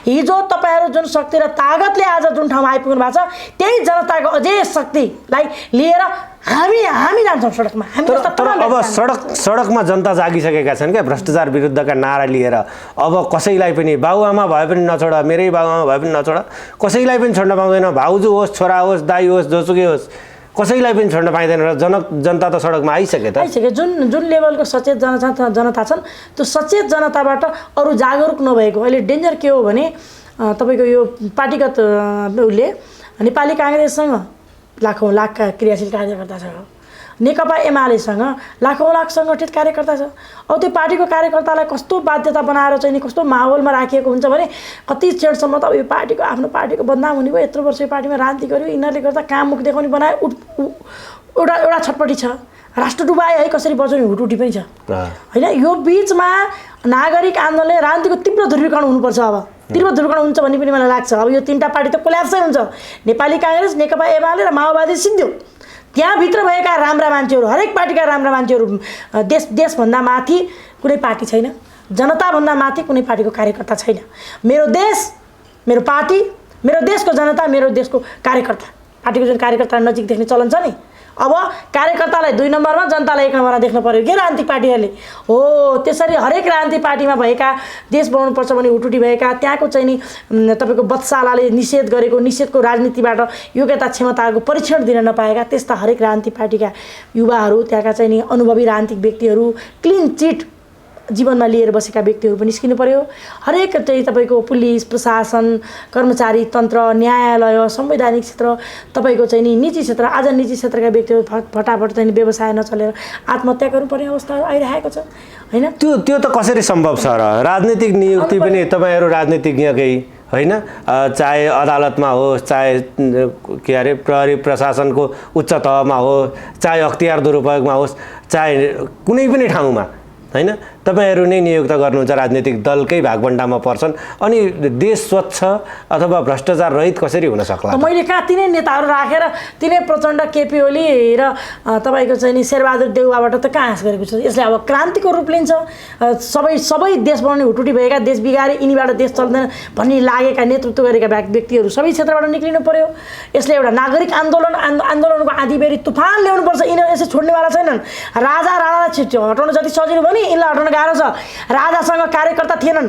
हिजो तपाईँहरू जुन शक्ति र तागतले आज जुन ठाउँमा आइपुग्नु भएको छ त्यही जनताको अझै शक्तिलाई लिएर हामी जान्छौँ सडकमा। तर अब सडकमा जनता जागिसकेका छन् क्या भ्रष्टाचार विरुद्धका नारा लिएर। अब कसैलाई पनि बाबुआमा भए पनि नछोड, मेरै बाबुआमा भए पनि नछोड, कसैलाई पनि छोड्न पाउँदैन। भाउजू होस्, छोरा होस्, दाइ होस्, जोसुकै होस्, कसैलाई पनि छोड्न पाइँदैन। र जनता त सडकमा आइसक्यो। जुन लेभलको सचेत जनता छन् त्यो सचेत जनताबाट अरू जागरुक नभएको अहिले डेन्जर के हो भने तपाईँको यो पार्टीगत उसले नेपाली काङ्ग्रेससँग लाखौँ लाखका क्रियाशील कार्यकर्ता छ, नेकपा एमालेसँग लाखौँ लाख सङ्गठित कार्यकर्ता छ। अब त्यो पार्टीको कार्यकर्तालाई कस्तो बाध्यता बनाएर चाहिँ नि कस्तो माहौलमा राखिएको हुन्छ भने कति क्षणसम्म त अब यो पार्टीको आफ्नो पार्टीको बदनाम हुने भयो, यत्रो वर्ष यो पार्टीमा राजनीति गर्यो, यिनीहरूले गर्दा काम मुख देखाउने बनायो। एउटा छटपट्टि छ, राष्ट्र डुबायो है कसरी बचाउने हुटुटी पनि छ होइन। यो बिचमा नागरिक आन्दोलनले राजनीतिको तीव्र ध्रुवीकरण हुनुपर्छ। अब तीव्र ध्रुवीकरण हुन्छ भन्ने पनि मलाई लाग्छ। अब यो 3टा पार्टी त कोल्याप्सै हुन्छ, नेपाली काङ्ग्रेस, नेकपा एमाले र माओवादी सिद्धियो। त्यहाँभित्र भएका राम्रा मान्छेहरू, हरेक पार्टीका राम्रा मान्छेहरू, देशभन्दा माथि कुनै पार्टी छैन, जनताभन्दा माथि कुनै पार्टीको कार्यकर्ता छैन। मेरो देश, मेरो पार्टी, मेरो देशको जनता, मेरो देशको कार्यकर्ता। पार्टीको जुन कार्यकर्ता नजिक देख्ने चलन छ नि, अब कार्यकर्तालाई 2 नम्बरमा, जनतालाई 1 नम्बरमा देख्न पर्यो के राजनीतिक पार्टीहरूले हो। त्यसरी हरेक राजनीतिक पार्टीमा भएका देश बनाउनुपर्छ भने हुटुटी भएका त्यहाँको चाहिँ नि तपाईँको बत्सालाले निषेध गरेको निषेधको राजनीतिबाट योग्यता क्षमताको परीक्षण दिन नपाएका त्यस्ता हरेक राजनीतिक पार्टीका युवाहरू, त्यहाँका चाहिँ नि अनुभवी राजनीतिक व्यक्तिहरू, क्लिन चिट जीवनमा लिएर बसेका व्यक्तिहरू पनि निस्किनु पर्यो। हरेक चाहिँ तपाईँको पुलिस प्रशासन, कर्मचारी तन्त्र, न्यायालय, संवैधानिक क्षेत्र, तपाईँको चाहिँ नि निजी क्षेत्र, आज निजी क्षेत्रका व्यक्तिहरू फटाफट चाहिँ व्यवसाय नचलेर आत्महत्या गर्नुपर्ने अवस्था आइरहेको छ होइन। त्यो त कसरी सम्भव छ र? राजनीतिक नियुक्ति पनि तपाईँहरू राजनीतिज्ञकै होइन, चाहे अदालतमा होस्, चाहे के अरे प्रहरी प्रशासनको उच्च तहमा होस्, चाहे अख्तियार दुरुपयोगमा होस्, चाहे कुनै पनि ठाउँमा होइन, तपाईँहरू नै नियुक्त गर्नुहुन्छ, राजनीतिक दलकै भागभण्डामा पर्छन्। अनि देश स्वच्छ अथवा भ्रष्टाचार रहित कसरी हुन सक्ला? मैले कहाँ तिनै नेताहरू राखेर तिनै प्रचण्ड, केपी ओली र तपाईँको चाहिँ नि शेरबहादुर देउवाबाट त कहाँ आश गरेको छ। यसले अब क्रान्तिको रूप लिन्छ। सबै देश बनाउने हुटुटी भएका, देश बिगारे, यिनीबाट देश चल्दैन भन्ने लागेका, नेतृत्व गरेका व्यक्तिहरू सबै क्षेत्रबाट निक्लिनु पर्यो। यसले एउटा नागरिक आन्दोलनको आँधीबेरी तुफान ल्याउनुपर्छ। यिनीहरू यसै छोड्नेवाला छैनन्। राजा छिटो हटाउन जति सजिलो भयो नि यिनलाई हटाउन गाह्रो छ। राजासँग कार्यकर्ता थिएनन्,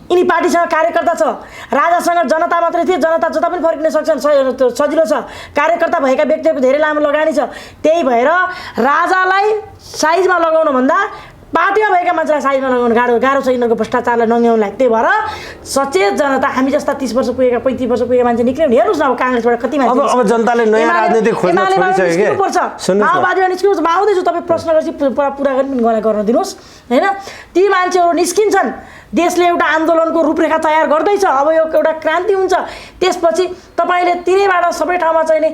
यिनी पार्टीसँग कार्यकर्ता छ, राजासँग जनता मात्रै थिए, जनता जता पनि फर्किन सक्छन्, सजिलो छ, कार्यकर्ता भएका व्यक्तिहरूको धेरै लामो लगानी छ। त्यही भएर राजालाई साइजमा लगाउनुभन्दा पार्टीमा भएका मान्छेलाई साइजमा लगाउनु गाह्रो छ यिनीहरूको भ्रष्टाचारलाई नङ्ग्याउनलाई। त्यही भएर सचेत जनता, हामी जस्ता 30 वर्ष पुगेका 35 वर्ष पुगेका मान्छे निक्ल्यौँ। हेर्नुहोस् न अब काङ्ग्रेसबाट कति मान्छे अब जनताले नयाँ राजनीति खोज्न छोडिसक्यो के? माओवादीबाट निस्किनुहोस्, म आउँदैछु, तपाईँ प्रश्न गरेपछि पुरा गर्न दिनुहोस् होइन। ती मान्छेहरू निस्किन्छन्, देशले एउटा आन्दोलनको रूपरेखा तयार गर्दैछ, अब यो एउटा क्रान्ति हुन्छ। त्यसपछि तपाईँले तिनैबाट सबै ठाउँमा चाहिँ नि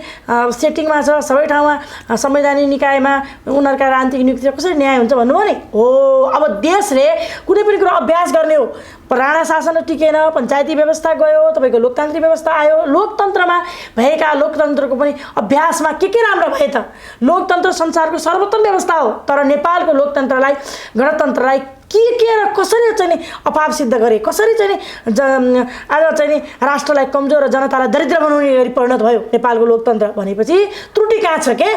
सेटिङमा छ, सबै ठाउँमा संवैधानिक निकायमा उनीहरूका राजनीतिक नियुक्ति कसरी न्याय हुन्छ भन्नुभयो नि हो। अब देशले कुनै पनि कुरो अभ्यास गर्ने हो, राणा शासन टिकेन, पञ्चायती व्यवस्था गयो, तपाईँको लोकतान्त्रिक व्यवस्था आयो। लोकतन्त्रमा भएका लोकतन्त्रको पनि अभ्यासमा के राम्रो भए त? लोकतन्त्र संसारको सर्वोत्तम व्यवस्था हो, तर नेपालको लोकतन्त्रलाई, गणतन्त्रलाई के र कसरी चाहिँ नि अभाव सिद्ध गरे, कसरी चाहिँ नि आज चाहिँ नि राष्ट्रलाई कमजोर र जनतालाई दरिद्र बनाउने गरी परिणत भयो नेपालको लोकतन्त्र भनेपछि त्रुटि कहाँ छ के?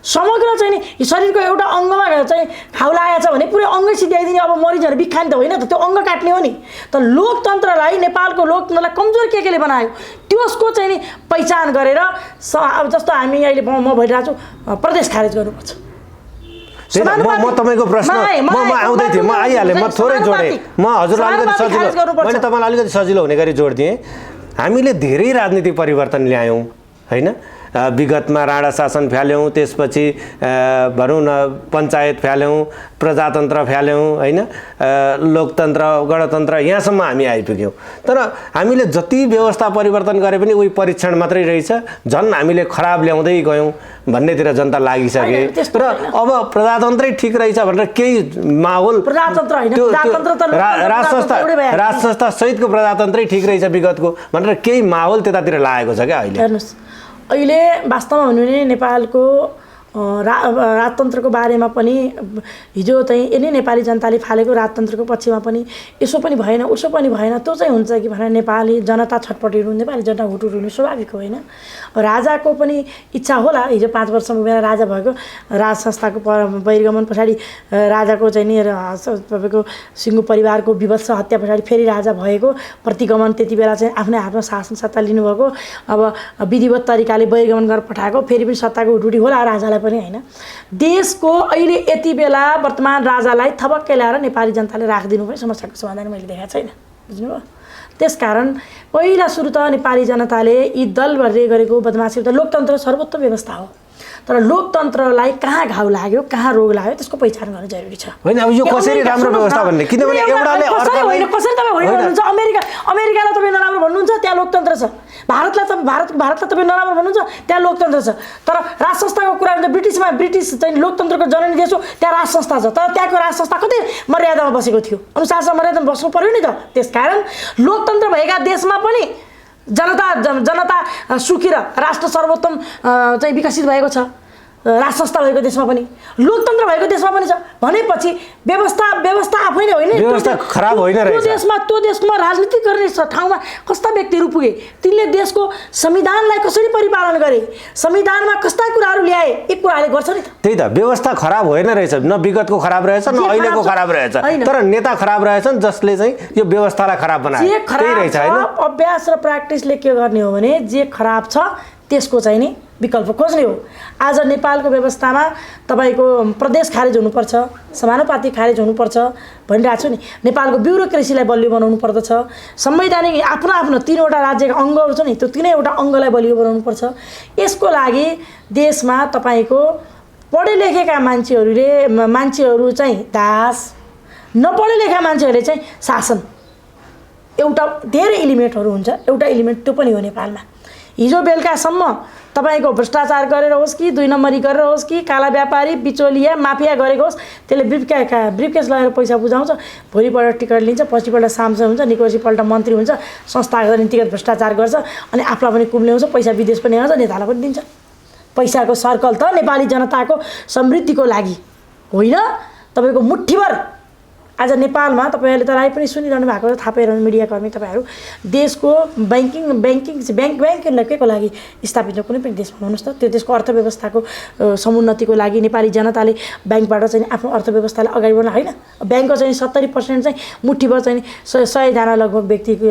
समग्र चाहिँ नि शरीरको एउटा अङ्गमा चाहिँ घाउ लागेको छ भने पुरै अङ्गै सिध्याइदिने, अब मरिज भने बिखानी त होइन त, त्यो अङ्ग काट्ने हो नि। त लोकतन्त्रलाई, नेपालको लोकतन्त्रलाई कमजोर केले बनायो त्यसको चाहिँ नि पहिचान गरेर अब जस्तो हामी अहिले म भइरहेको छु प्रदेश खारेज गर्नुपर्छ। म तपाईँको प्रश्न म आउँदै थिएँ, म आइहालेँ, म थोरै जोडेँ, म हजुरलाई अलिकति सजिलो, मैले तपाईँलाई अलिकति सजिलो हुने गरी जोड दिएँ। हामीले धेरै राजनीतिक परिवर्तन ल्यायौँ होइन, विगतमा राणा शासन फ्याल्यौँ, त्यसपछि भनौँ न पञ्चायत फ्याल्यौँ, प्रजातन्त्र फ्याल्यौँ होइन, लोकतन्त्र गणतन्त्र यहाँसम्म हामी आइपुग्यौँ। तर हामीले जति व्यवस्था परिवर्तन गरे पनि उही परीक्षण मात्रै रहेछ, झन् हामीले खराब ल्याउँदै गयौँ भन्नेतिर जनता लागिसके। तर अब प्रजातन्त्रै ठिक रहेछ भनेर केही माहौल, राज संस्था सहितको प्रजातन्त्रै ठिक रहेछ विगतको भनेर केही माहौल त्यतातिर लागेको छ क्या अहिले? अहिले वास्तवमा भन्नु भने नेपालको राजतन्त्रको बारेमा पनि हिजो चाहिँ यिनै नेपाली जनताले फालेको राजतन्त्रको पक्षमा पनि यसो पनि भएन उसो पनि भएन, त्यो चाहिँ हुन्छ कि भनेर नेपाली जनता छटपटिनु, नेपाली जनता हुटुटुनु स्वाभाविक होइन। राजाको पनि इच्छा होला, हिजो 5 वर्षमा बेला राजा भएको, राज संस्थाको बहिर्गमन पछाडि राजाको चाहिँ नि तपाईँको सिङ्गो परिवारको विभत्स हत्या पछाडि फेरि राजा भएको, प्रतिगमन त्यति बेला चाहिँ आफ्नै हातमा शासन सत्ता लिनुभएको, अब विधिवत तरिकाले बहिर्गमन गरेर पठाएको, फेरि पनि सत्ताको हुटुटी होला राजालाई पनि होइन। देशको अहिले यति बेला वर्तमान राजालाई थपक्कै ल्याएर नेपाली जनताले राखिदिनु पनि समस्याको समाधान मैले देखाएको छैन, बुझ्नुभयो? त्यसकारण पहिला सुरु त नेपाली जनताले यी दलहरूले गरेको बदमासी, त लोकतन्त्र सर्वोत्तम व्यवस्था हो, तर लोकतन्त्रलाई कहाँ घाउ लाग्यो, कहाँ रोग लाग्यो त्यसको पहिचान गर्नु जरुरी छ। होइन अब यो कसरी राम्रो व्यवस्था भन्ने, किनभने एउटाले अर्कालाई कसरी तपाईँ होइन भन्नुहुन्छ? अमेरिकालाई तपाईँ नराम्रो भन्नुहुन्छ, त्यहाँ लोकतन्त्र छ। भारतलाई तपाईँ नराम्रो भन्नुहुन्छ, त्यहाँ लोकतन्त्र छ। तर राज संस्थाको कुरा हुन्छ, ब्रिटिस चाहिँ लोकतन्त्रको जननी देश हो, त्यहाँ राज संस्था छ, तर त्यहाँको राज संस्था कति मर्यादामा बसेको थियो, अनुशासन मर्यादामा बस्नु पर्यो नि त। त्यसकारण लोकतन्त्र भएका देशमा पनि जनता सुखी र राष्ट्र सर्वोत्तम चाहिँ विकसित भएको छ। राज संस्था भएको देशमा पनि, लोकतन्त्र भएको देशमा पनि छ भनेपछि व्यवस्था आफै नै होइन, व्यवस्था खराब होइन रहेछ। त्यो देशमा राजनीति गर्ने ठाउँमा कस्ता व्यक्तिहरू पुगे, तिनले देशको संविधानलाई कसरी परिपालन गरे, संविधानमा कस्ता कुराहरू ल्याए, एक कुराले गर्छ नि त। त्यही त व्यवस्था खराब होइन रहेछ, न विगतको खराब रहेछ न अहिलेको खराब रहेछ, तर नेता खराब रहेछन् जसले चाहिँ यो व्यवस्थालाई खराब बनायो। त्यही रहेछ हैन। अभ्यास र प्र्याक्टिसले के गर्ने हो भने जे खराब छ त्यसको चाहिँ नि विकल्प खोज्ने हो। आज नेपालको व्यवस्थामा तपाईँको प्रदेश खारेज हुनुपर्छ, समानुपातिक खारेज हुनुपर्छ भनिरहेको छु नि। नेपालको ब्युरोक्रेसीलाई बलियो बनाउनु पर्दछ, संवैधानिक आफ्नो 3वटा राज्यका अङ्गहरू छ नि, त्यो 3वटा अङ्गलाई बलियो बनाउनुपर्छ। यसको लागि देशमा तपाईँको पढे लेखेका मान्छेहरू चाहिँ दास, नपढे लेखेका मान्छेहरूले चाहिँ शासन, एउटा धेरै एलिमेन्टहरू हुन्छ, एउटा एलिमेन्ट त्यो पनि हो नेपालमा। हिजो बेलुकासम्म तपाईँको भ्रष्टाचार गरेर होस् कि 2 नम्बरी गरेर होस् कि काला व्यापारी बिचौलिया माफिया गरेको होस्, त्यसले ब्रिफकेस लगेर पैसा बुझाउँछ, भोलिपल्ट टिकट लिन्छ, पछिपल्ट सांसद हुन्छ, निकोसीपल्ट मन्त्री हुन्छ, संस्थागत नीतिगत भ्रष्टाचार गर्छ, अनि आफूलाई पनि कुम्ल्याउँछ, पैसा विदेश पनि आउँछ, नेतालाई पनि दिन्छ। पैसाको सर्कल त नेपाली जनताको समृद्धिको लागि होइन, तपाईँको मुठ्ठीभर आज नेपालमा तपाईँहरूले त राई पनि सुनिरहनु भएको छ, थाहा पाइरहनु मिडियाकर्मी तपाईँहरू, देशको ब्याङ्कलाई के को लागि स्थापित हो कुनै पनि देशमा भन्नुहोस् त? त्यो देशको अर्थव्यवस्थाको समुन्नतिको लागि नेपाली जनताले ब्याङ्कबाट चाहिँ आफ्नो अर्थव्यवस्थालाई अगाडि बढ्न होइन। ब्याङ्कको चाहिँ 70% चाहिँ मुठीभर चाहिँ 100जना लगभग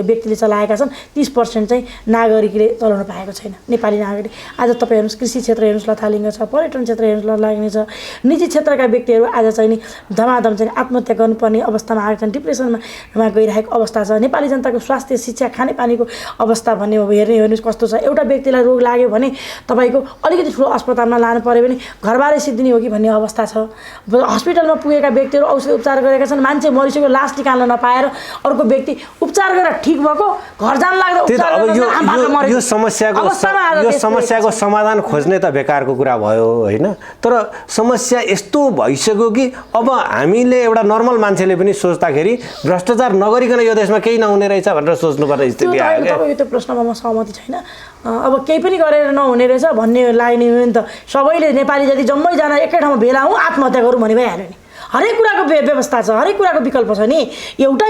व्यक्तिले चलाएका छन्, 30% चाहिँ नागरिकले चलाउन पाएको छैन, नेपाली नागरिक। आज तपाईँ हेर्नुहोस् कृषि क्षेत्र हेर्नुहोस् लथालिङ्ग छ, पर्यटन क्षेत्र हेर्नुहोस् लाग्ने छ, निजी क्षेत्रका व्यक्तिहरू आज चाहिँ नि धमाधम चाहिँ आत्महत्या गर्नुपर्ने अवस्थामा आएको छन्, डिप्रेसनमा गइरहेको अवस्था छ। नेपाली जनताको स्वास्थ्य शिक्षा खानेपानीको अवस्था भन्ने हो हेर्नुहोस् कस्तो छ। एउटा व्यक्तिलाई रोग लाग्यो भने तपाईँको अलिकति ठुलो अस्पतालमा लानु पऱ्यो भने घरबारै सिद्धिने हो कि भन्ने अवस्था छ। हस्पिटलमा पुगेका व्यक्तिहरू औषधि उपचार गरेका छन्, मान्छे मरिसक्यो लास निकाल्न नपाएर अर्को व्यक्ति उपचार गरेर ठिक भएको घर जान लाग्दा यो समस्याको समाधान खोज्ने त बेकारको कुरा भयो होइन। तर समस्या यस्तो भइसक्यो कि अब हामीले एउटा नर्मल मान्छेले पनि सोच्दाखेरि भ्रष्टाचार नगरिकन यो देशमा केही नहुने रहेछ भनेर सोच्नुपर्ने स्थिति आयो क्या। यो प्रश्नमा म सहमति छैन। अब केही पनि गरेर नहुने रहेछ भन्ने लाग्ने हो नि त। सबैले नेपाली जति जम्मैजना एकै ठाउँमा भेला हौँ आत्महत्या गरौँ भने भइहाल्यो नि। हरेक कुराको व्यवस्था छ, हरेक कुराको विकल्प छ नि। एउटा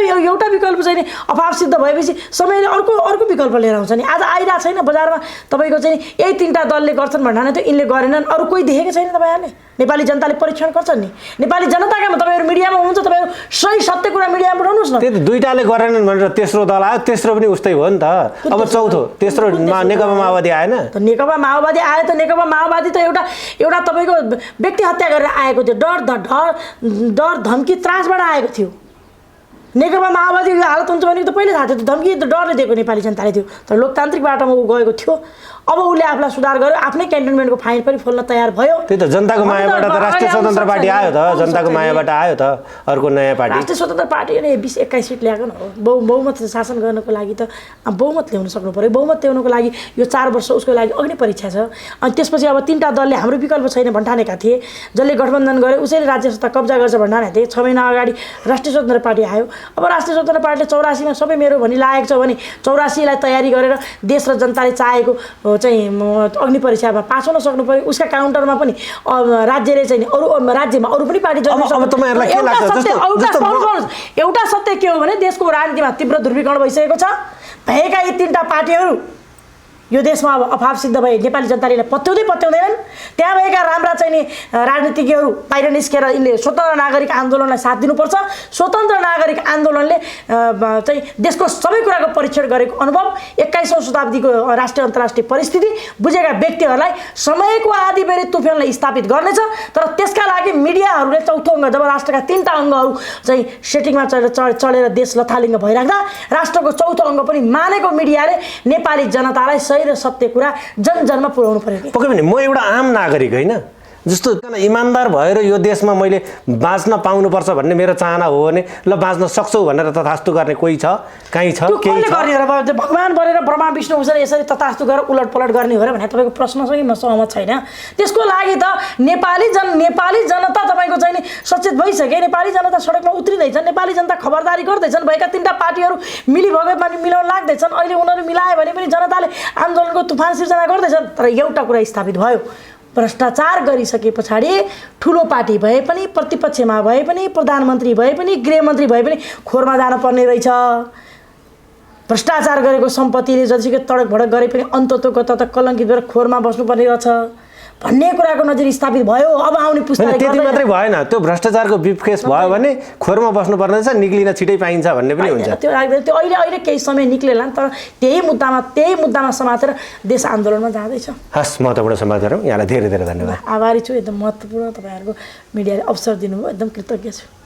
विकल्प चाहिँ नि अभाव सिद्ध भएपछि सबैले अर्को विकल्प लिएर आउँछ नि। आज आइरहेको छैन बजारमा तपाईँको चाहिँ यही 3टा दलले गर्छन् भन्नाले त यिनले गरेनन्, अरू कोही देखेको छैन तपाईँहरूले। नेपाली जनताले परीक्षण गर्छन् नि। नेपाली जनताका तपाईँहरू मिडियामा हुनुहुन्छ, तपाईँहरू सही सत्य कुरा मिडियामा पठाउनुहोस् न। त्यही त दुईटाले गरेनन् भनेर तेस्रो दल आयो, तेस्रो पनि उस्तै हो नि त। अब चौथो तेस्रो नेकपा माओवादी आएन त। नेकपा माओवादी आयो त नेकपा माओवादी त एउटा तपाईँको व्यक्ति हत्या गरेर आएको थियो, डर धम्की त्रासबाट आएको थियो। नेकपा माओवादी यो हालत हुन्छ भने त पहिले थाहा थियो, धम्की त डरले दिएको नेपाली जनताले थियो। तर लोकतान्त्रिक बाटोमा ऊ गएको थियो। अब उसले आफूलाई सुधार गर्यो, आफ्नै क्यान्टोनमेन्टको फाइन पनि खोल्न तयार भयो। त्यही त जनताको मायाबाट त राष्ट्रिय स्वतन्त्र पार्टी आयो त, जनताको मायाबाट आयो त अर्को नयाँ पार्टी। राष्ट्रिय स्वतन्त्र पार्टी नै 20-21 सिट ल्याएको न हो। बहुमत शासन गर्नको लागि त बहुमत ल्याउन सक्नु पऱ्यो। बहुमत ल्याउनको लागि यो 4 वर्ष उसको लागि अग्नि परीक्षा छ। अनि त्यसपछि अब 3टा दलले हाम्रो विकल्प छैन भन्ठानेका थिए, जसले गठबन्धन गरे उसैले राज्य सत्ता कब्जा गर्छ भन्ठानेका थिए। 6 महिना अगाडि राष्ट्रिय स्वतन्त्र पार्टी आयो। अब राष्ट्रिय स्वतन्त्र पार्टीले 84मा सबै मेरो भनी लागेको छ भने 84लाई तयारी गरेर देश र जनताले चाहेको चाहिँ अग्नि परीक्षामा पास हुन सक्नु पर्यो। उसका काउन्टरमा पनि राज्यले चाहिँ राज्यमा अरू पनि पार्टी एउटा सत्य के हो भने देशको राजनीतिमा तीव्र ध्रुवीकरण भइसकेको छ। भएका यी 3टा पार्टीहरू यो देशमा अब अभाव सिद्ध भए नेपाली जनताले पत्याउँदैनन्। त्यहाँ भएका राम्रा चाहिँ नि राजनीतिज्ञहरू बाहिर निस्केर यिनले स्वतन्त्र नागरिक आन्दोलनलाई साथ दिनुपर्छ। स्वतन्त्र नागरिक आन्दोलनले चाहिँ देशको सबै कुराको परीक्षण गरेको अनुभव 21औं शताब्दीको राष्ट्रिय अन्तर्राष्ट्रिय परिस्थिति बुझेका व्यक्तिहरूलाई समयको आधी बेरी तुफानलाई स्थापित गर्नेछ। तर त्यसका लागि मिडियाहरूले चौथो अङ्ग जब राष्ट्रका 3टा अङ्गहरू चाहिँ सेटिङमा चढेर देश लथालिङ्ग भइराख्दा राष्ट्रको चौथो अङ्ग पनि मानेको मिडियाले नेपाली जनतालाई र सत्य कुरा जनजनमा पुर्याउनु पर्यो। पक्कै पनि म एउटा आम नागरिक होइन, जस्तो इमान्दार भएर यो देशमा मैले बाँच्न पाउनुपर्छ भन्ने मेरो चाहना हो भने ल बाँच्न सक्छौ भनेर तथास्तु गर्ने कोही छ, कहीँ छ, केही छ? भगवान बनेर ब्रह्मा विष्णु उसले यसरी तथास्तु गरेर उलटपलट गर्ने हो र भने तपाईँको प्रश्नसँगै म सहमत छैन। त्यसको लागि त नेपाली जनता तपाईँको चाहिँ नि सचेत भइसके। नेपाली जनता सडकमा उत्रिँदैछन्, नेपाली जनता खबरदारी गर्दैछन्। भएका 3टा पार्टीहरू मिलिभगतमा मिलाउन लाग्दैछन्। अहिले उनीहरू मिलायो भने पनि जनताले आन्दोलनको तुफान सिर्जना गर्दैछन्। तर एउटा कुरा स्थापित भयो, भ्रष्टाचार गरिसके पछाडि ठुलो पार्टी भए पनि, प्रतिपक्षमा भए पनि, प्रधानमन्त्री भए पनि, गृहमन्त्री भए पनि खोरमा जानुपर्ने रहेछ। भ्रष्टाचार गरेको सम्पत्तिले जतिसुकै तडक भडक गरे पनि अन्ततोगत कलङ्कित भएर खोरमा बस्नुपर्ने रहेछ भन्ने कुराको नजिर स्थापित भयो। अब आउने पुस्ताले त्यति मात्रै भएन, त्यो भ्रष्टाचारको बिफकेस भयो भने खोरमा बस्नुपर्ने रहेछ, निक्लिन छिटै पाइन्छ भन्ने पनि हुन्छ। त्यो अहिले केही समय निक्लेला तर त्यही मुद्दामा समातेर देश आन्दोलनमा जाँदैछ। हस्, महत्त्वपूर्ण समाचार हो। यहाँलाई धेरै धेरै धन्यवाद। आभारी छु, एकदम महत्त्वपूर्ण तपाईँहरूको मिडियाले अवसर दिनुभयो, एकदम कृतज्ञ छु।